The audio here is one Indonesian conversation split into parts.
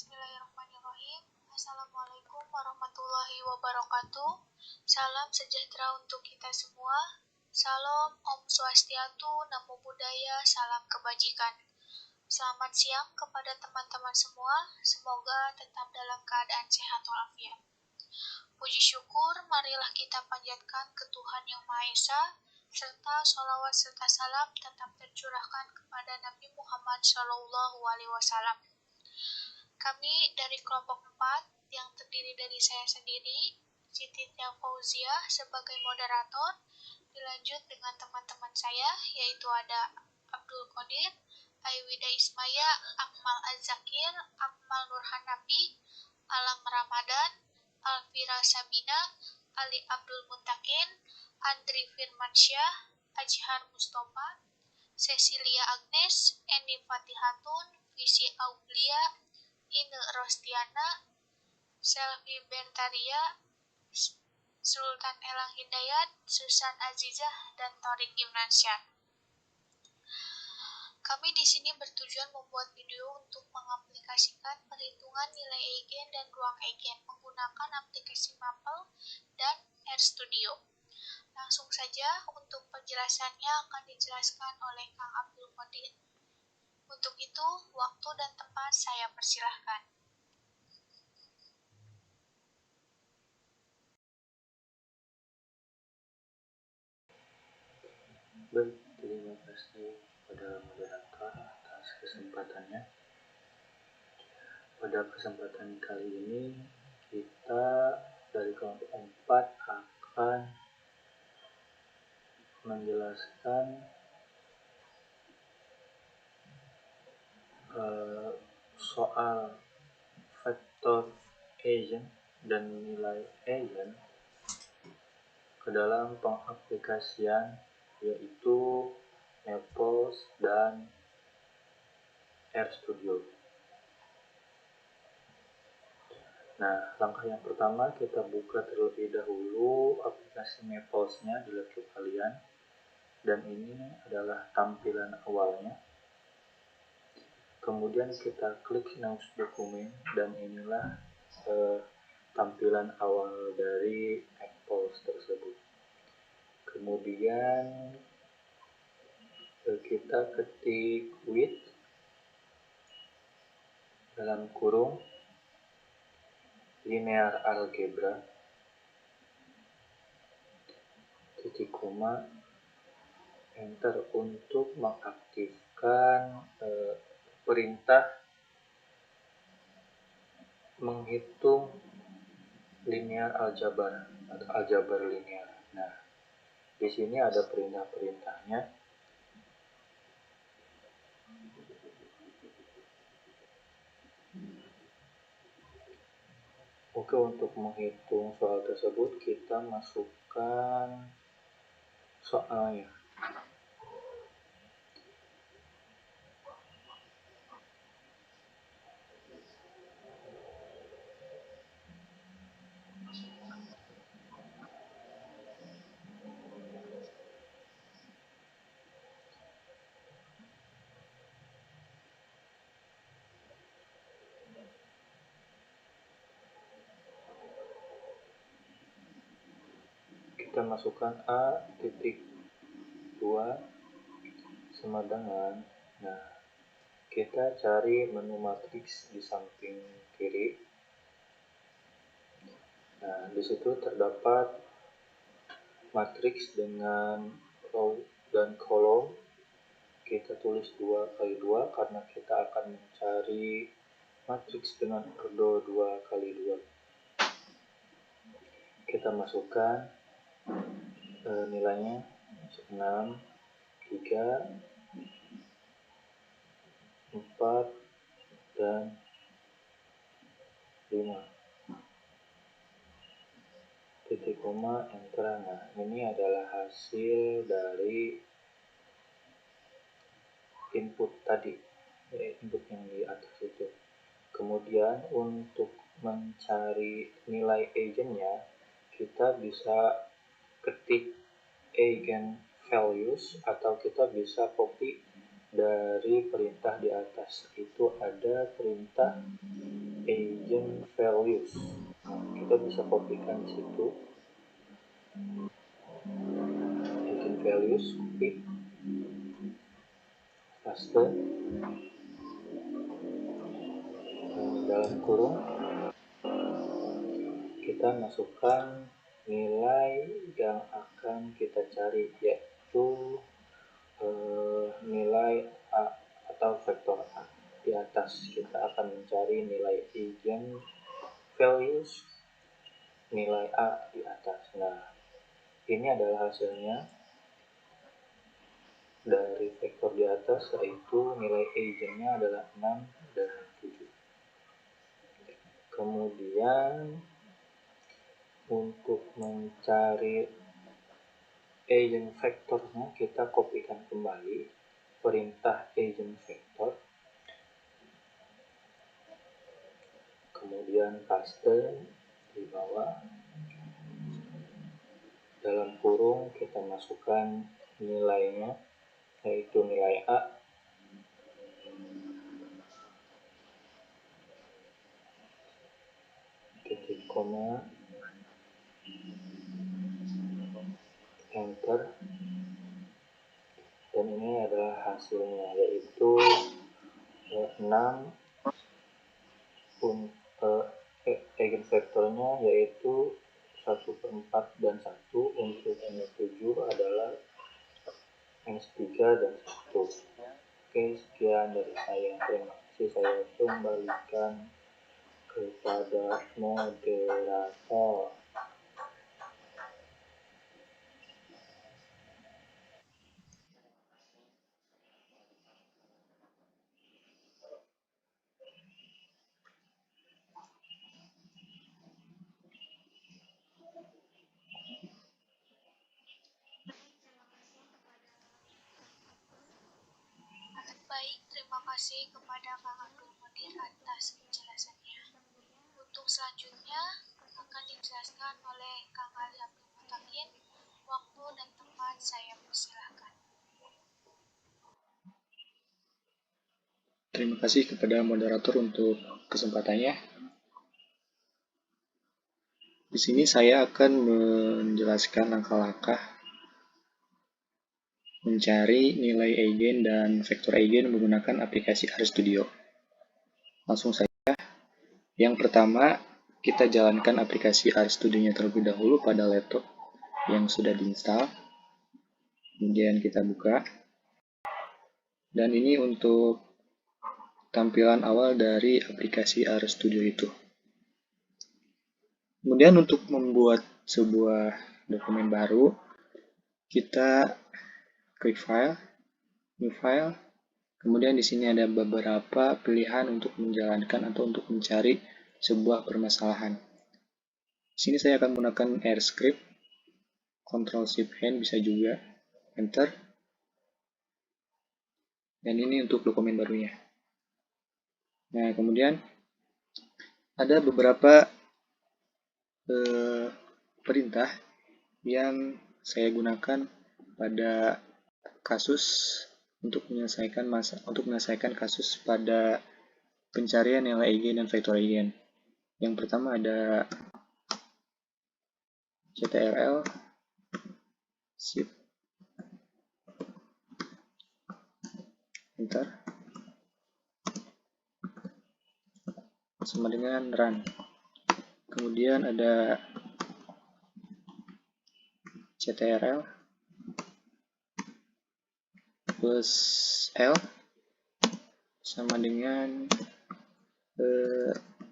Bismillahirrahmanirrahim. Assalamualaikum warahmatullahi wabarakatuh. Salam sejahtera untuk kita semua. Salam Om Swastiastu, Namo Buddhaya, salam kebajikan. Selamat siang kepada teman-teman semua. Semoga tetap dalam keadaan sehat walafiat. Puji syukur, marilah kita panjatkan ke Tuhan Yang Maha Esa, serta sholawat serta salam tetap tercurahkan kepada Nabi Muhammad SAW. Kami dari kelompok 4 yang terdiri dari saya sendiri, Siti Tia Fauzia sebagai moderator, dilanjut dengan teman-teman saya, yaitu ada Abdul Qadir, Aiwida Ismaya, Akmal Az-Zakir, Akmal Nurhan Nabi, Alam Ramadan, Alfira Sabina, Ali Abdul Muntakin, Andri Firmansyah, Ajhar Mustafa, Cecilia Agnes, Eni Fatihatun, Visi Auglia, Ine Rostiana, Selvi Bertaria, Sultan Elang Hidayat, Susan Azizah, dan Torik Gimnansyah. Kami di sini bertujuan membuat video untuk mengaplikasikan perhitungan nilai eigen dan ruang eigen menggunakan aplikasi Maple dan RStudio. Langsung saja untuk penjelasannya akan dijelaskan oleh Kang Abdul Qadir. Untuk itu, waktu dan tempat saya persilahkan. Baik, terima kasih kepada moderator atas kesempatannya. Pada kesempatan kali ini, kita dari kelompok 4 akan menjelaskan soal vektor eigen dan nilai eigen ke dalam pengaplikasian, yaitu Maple dan RStudio. Nah, langkah yang pertama kita buka terlebih dahulu aplikasi Maple-nya di laptop kalian, dan ini adalah tampilan awalnya. Kemudian kita klik News Dokumen, dan inilah tampilan awal dari Maple tersebut. Kemudian kita ketik with dalam kurung linear algebra titik koma enter untuk mengaktifkan perintah menghitung linear aljabar atau aljabar linear. Nah, di sini ada perintah-perintahnya. Oke, untuk menghitung soal tersebut kita masukkan soalnya. Kita masukkan A.2 sama dengan, nah, kita cari menu matriks di samping kiri. Nah, di situ terdapat matriks dengan row dan kolom. Kita tulis 2 kali 2 karena kita akan mencari matriks dengan ordo 2 kali 2. Kita masukkan nilainya 6, 3, 4, dan 5. Titik koma enter. Nah, ini adalah hasil dari input tadi, input yang di atas itu. Kemudian untuk mencari nilai eigennya, kita bisa ketik eigen values atau kita bisa copy dari perintah di atas. Itu ada perintah eigenvalues. Kita bisa kopikan situ eigenvalues, copy, paste, dalam kurung kita masukkan nilai yang akan kita cari, yaitu nilai A atau vektor A. Di atas kita akan mencari nilai eigenvalues, nilai A di atas. Nah, ini adalah hasilnya dari vektor di atas, yaitu nilai eigennya adalah 6 dan 7. Kemudian untuk mencari eigenvektornya, kita kopikan kembali perintah eigenvektor, kemudian paste di bawah, dalam kurung kita masukkan nilainya, yaitu nilai A, titik koma, enter, dan ini adalah hasilnya, yaitu 6 eigenvektornya yaitu 1/4 dan 1, untuk N7 adalah N3 dan 1. Oke, sekian dari saya. Terima kasih, saya kembalikan kepada moderator. Baik, terima kasih kepada Kang Abdul Qadir atas penjelasannya. Untuk selanjutnya akan dijelaskan oleh Kang Ali Abdul Mutakin. Waktu dan tempat saya persilahkan. Terima kasih kepada moderator untuk kesempatannya. Di sini saya akan menjelaskan langkah-langkah mencari nilai eigen dan vektor eigen menggunakan aplikasi RStudio. Langsung saja. Yang pertama, kita jalankan aplikasi RStudio-nya terlebih dahulu pada laptop yang sudah diinstal. Kemudian kita buka. Dan ini untuk tampilan awal dari aplikasi RStudio itu. Kemudian untuk membuat sebuah dokumen baru, kita klik file, new file. Kemudian di sini ada beberapa pilihan untuk menjalankan atau untuk mencari sebuah permasalahan. Di sini saya akan menggunakan AirScript, Ctrl+Shift+N bisa juga, Enter. Dan ini untuk dokumen barunya. Nah, kemudian ada beberapa perintah yang saya gunakan pada kasus untuk menyelesaikan kasus pada pencarian nilai eigen dan vektor eigen. Yang pertama ada ctrl shift enter sama dengan run. Kemudian ada ctrl plus L sama dengan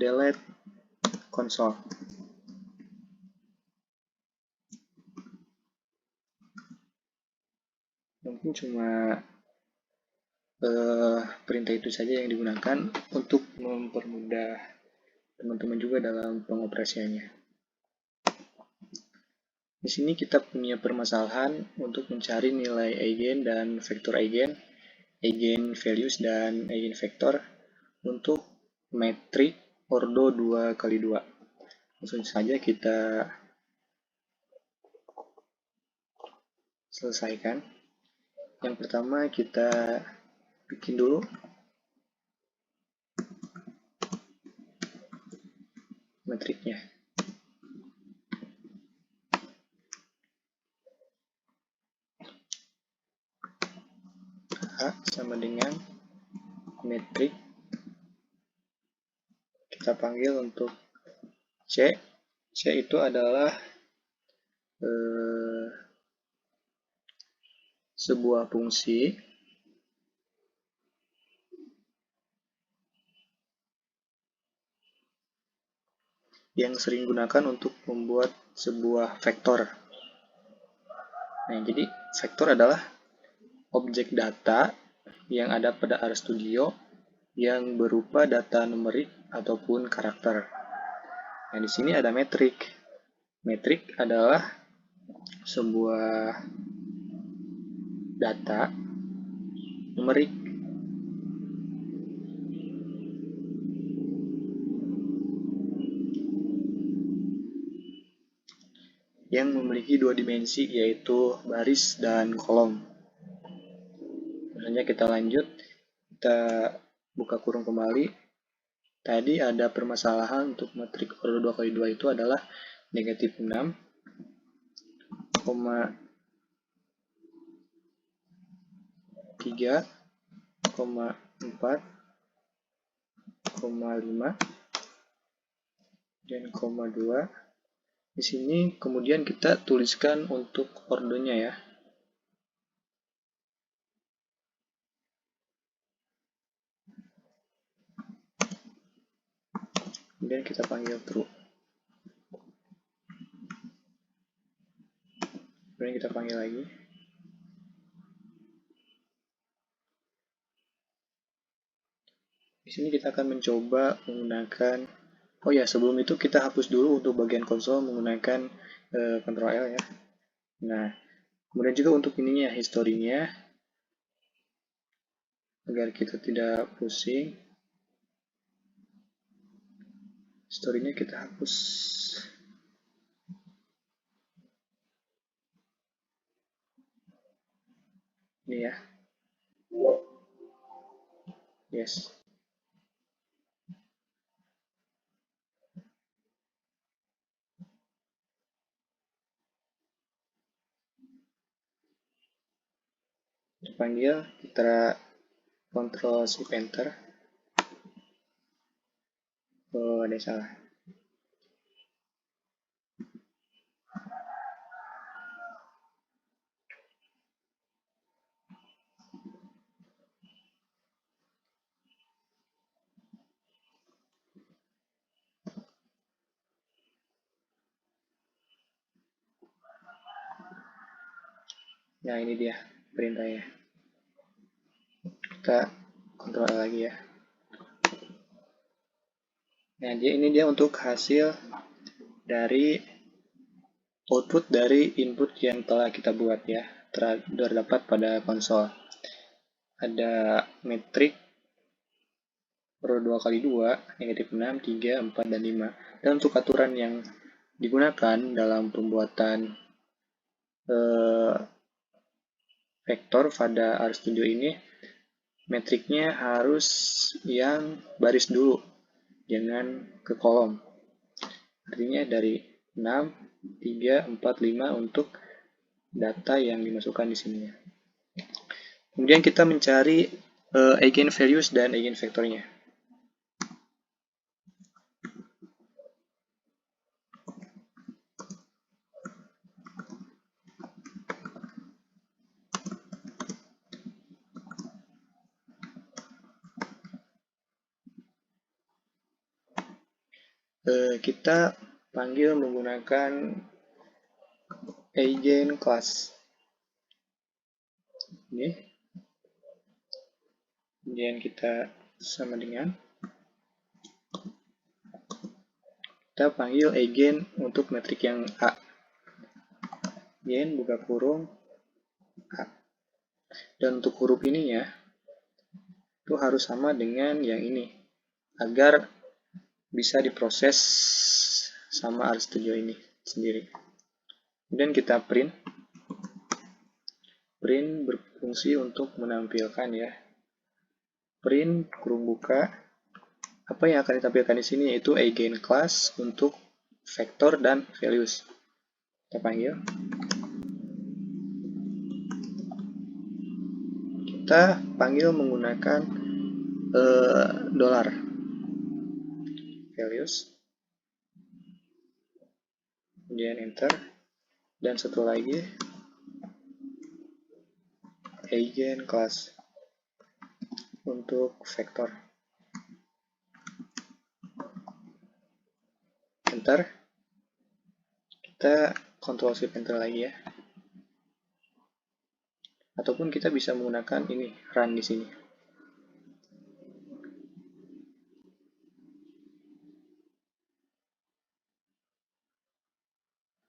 delete console. Mungkin cuma perintah itu saja yang digunakan untuk mempermudah teman-teman juga dalam pengoperasiannya. Di sini kita punya permasalahan untuk mencari nilai eigen dan vektor eigen, eigenvalues dan eigenvektor untuk metrik ordo 2x2. Langsung saja kita selesaikan. Yang pertama kita bikin dulu metriknya. A sama dengan metrik, kita panggil untuk C. C itu adalah sebuah fungsi yang sering digunakan untuk membuat sebuah vektor. Nah, jadi vektor adalah objek data yang ada pada RStudio yang berupa data numerik ataupun karakter. Nah, di sini ada metrik. Metrik adalah sebuah data numerik yang memiliki dua dimensi, yaitu baris dan kolom. Misalnya kita lanjut, kita buka kurung kembali. Tadi ada permasalahan untuk metrik order 2x2 itu adalah negatif 6, 3, 4, 5, dan 2. Di sini kemudian kita tuliskan untuk ordernya ya. Kemudian kita panggil true. Kemudian kita panggil lagi. Di sini kita akan mencoba menggunakan, oh ya, sebelum itu kita hapus dulu untuk bagian konsol menggunakan Ctrl L ya. Nah, kemudian juga untuk ininya, historinya, agar kita tidak pusing, historinya kita hapus. Ini ya. Yes. Dipanggil, kita Ctrl Shift Enter. Oh, ada yang salah. Nah, ini dia perintahnya. Kita kontrol lagi ya. Nah, ini dia untuk hasil dari output dari input yang telah kita buat ya, terdapat pada konsol. Ada metrik per 2x2, negatif 6, 3, 4, dan 5. Dan untuk aturan yang digunakan dalam pembuatan vektor pada RStudio ini, metriknya harus yang baris dulu, jangan ke kolom. Artinya dari 6, 3, 4, 5 untuk data yang dimasukkan di sini. Kemudian kita mencari eigenvalues dan eigenvektornya. Kita panggil menggunakan eigen class. Ini. Kemudian kita sama dengan, kita panggil eigen untuk metrik yang A. Eigen buka kurung A. Dan untuk huruf ini ya, itu harus sama dengan yang ini, agar bisa diproses sama RStudio ini sendiri. Kemudian kita print. Print berfungsi untuk menampilkan ya. Print kurung buka apa yang akan ditampilkan di sini yaitu eigenclass untuk vektor dan values. Kita panggil. Kita panggil menggunakan dolar values, kemudian enter, dan satu lagi eigenclass untuk vektor. Enter. Kita Ctrl Shift Enter lagi ya. Ataupun kita bisa menggunakan ini, run di sini.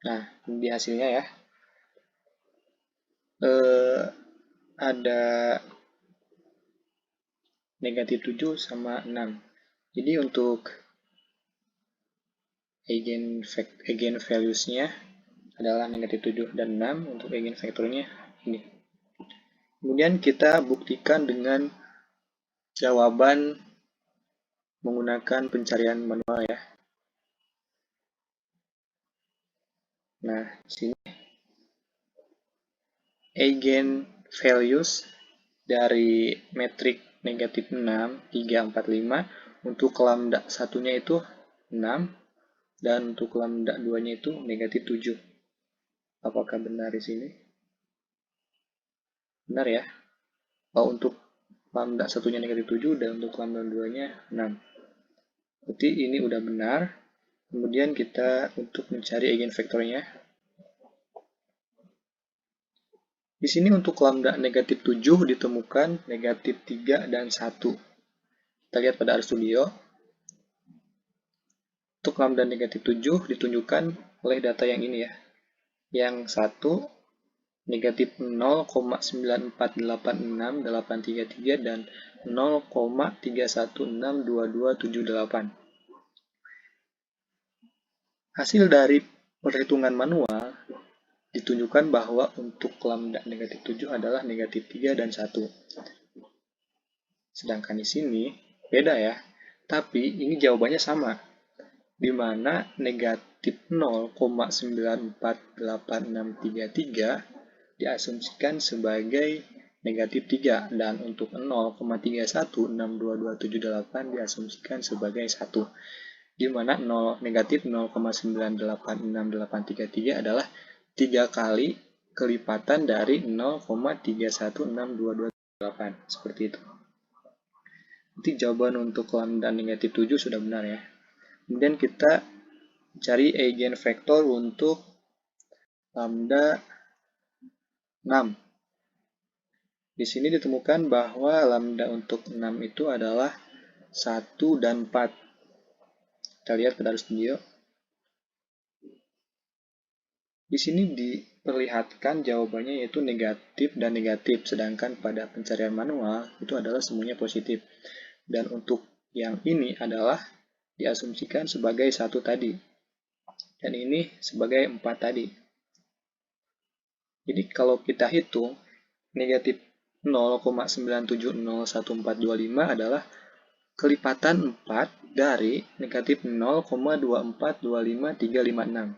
Nah, di hasilnya ya. Ada negatif 7 sama 6. Jadi untuk eigen values-nya adalah negatif 7 dan 6, untuk eigen vektornya ini. Kemudian kita buktikan dengan jawaban menggunakan pencarian manual ya. Nah, di sini eigen values dari metrik negatif 6, 3, 4, 5 untuk lambda satunya itu 6 dan untuk lambda 2-nya itu negatif 7. Apakah benar di sini? Benar ya. Untuk lambda satunya negatif 7 dan untuk lambda 2-nya 6. Berarti ini udah benar. Kemudian kita untuk mencari eigenvektornya. Di sini untuk lambda negatif 7 ditemukan negatif 3 dan 1. Kita lihat pada RStudio. Untuk lambda negatif 7 ditunjukkan oleh data yang ini ya. Yang 1 negatif 0,9486833 dan 0,3162278. Hasil dari perhitungan manual ditunjukkan bahwa untuk lambda negatif 7 adalah negatif 3 dan 1. Sedangkan di sini beda ya, tapi ini jawabannya sama, di mana negatif 0,948633 diasumsikan sebagai negatif 3 dan untuk 0,3162278 diasumsikan sebagai 1. Di mana negatif 0,986833 adalah 3 kali kelipatan dari 0,3162278. Seperti itu. Nanti jawaban untuk lambda negatif 7 sudah benar ya. Kemudian kita cari eigenvektor untuk lambda 6. Di sini ditemukan bahwa lambda untuk 6 itu adalah 1 dan 4. Kita lihat pada RStudio. Di sini diperlihatkan jawabannya yaitu negatif dan negatif, sedangkan pada pencarian manual itu adalah semuanya positif. Dan untuk yang ini adalah diasumsikan sebagai 1 tadi. Dan ini sebagai 4 tadi. Jadi kalau kita hitung, negatif 0,9701425 adalah kelipatan 4 dari negatif 0,2425356.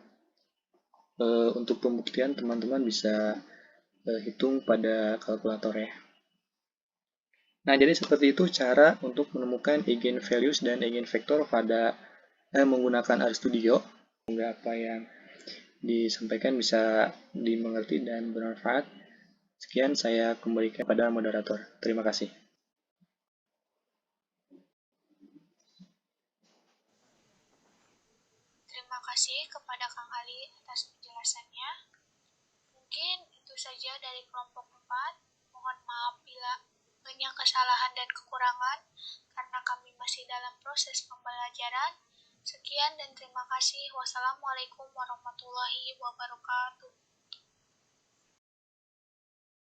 Untuk pembuktian teman-teman bisa hitung pada kalkulator ya. Nah, jadi seperti itu cara untuk menemukan eigenvalues dan eigenvektor pada menggunakan RStudio. Semoga apa yang disampaikan bisa dimengerti dan bermanfaat. Sekian saya kembalikan pada moderator. Terima kasih. Terima kasih kepada Kang Ali atas penjelasannya. Mungkin itu saja dari kelompok 4. Mohon maaf bila banyak kesalahan dan kekurangan karena kami masih dalam proses pembelajaran. Sekian dan terima kasih. Wassalamualaikum warahmatullahi wabarakatuh.